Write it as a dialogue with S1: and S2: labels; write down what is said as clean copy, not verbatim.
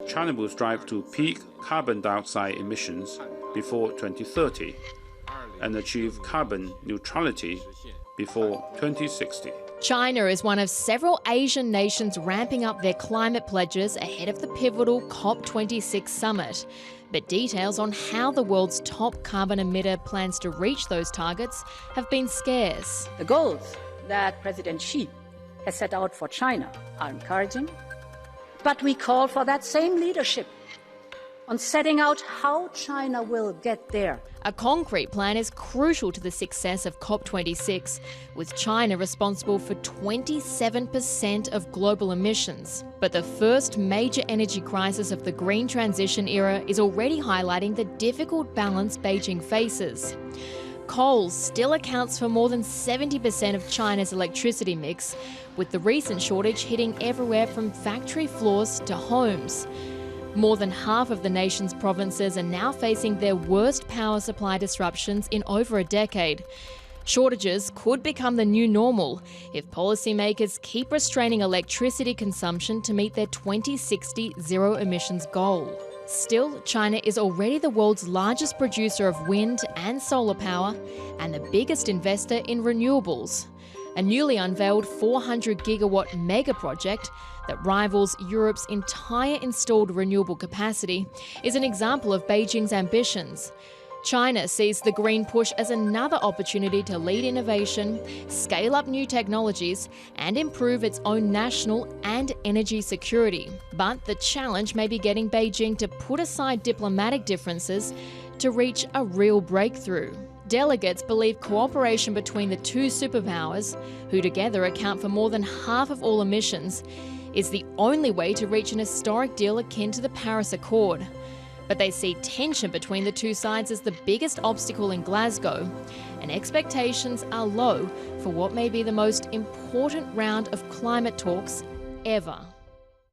S1: China will strive to peak carbon dioxide emissions before 2030 and achieve carbon neutrality before 2060.
S2: China is one of several Asian nations ramping up their climate pledges ahead of the pivotal COP26 summit. But details on how the world's top carbon emitter plans to reach those targets have been scarce.
S3: The goals that President Xi has set out for China are encouraging, but we call for that same leadership on setting out how China will get there.
S2: A concrete plan is crucial to the success of COP26, with China responsible for 27% of global emissions. But the first major energy crisis of the green transition era is already highlighting the difficult balance Beijing faces. Coal still accounts for more than 70% of China's electricity mix, with the recent shortage hitting everywhere from factory floors to homes. More than half of the nation's provinces are now facing their worst power supply disruptions in over a decade. Shortages could become the new normal if policymakers keep restraining electricity consumption to meet their 2060 zero emissions goal. Still, China is already the world's largest producer of wind and solar power and the biggest investor in renewables. A newly unveiled 400 gigawatt mega project that rivals Europe's entire installed renewable capacity is an example of Beijing's ambitions. China sees the green push as another opportunity to lead innovation, scale up new technologies, and improve its own national and energy security. But the challenge may be getting Beijing to put aside diplomatic differences to reach a real breakthrough. Delegates believe cooperation between the two superpowers, who together account for more than half of all emissions, is the only way to reach an historic deal akin to the Paris Accord. But they see tension between the two sides as the biggest obstacle in Glasgow, and expectations are low for what may be the most important round of climate talks ever.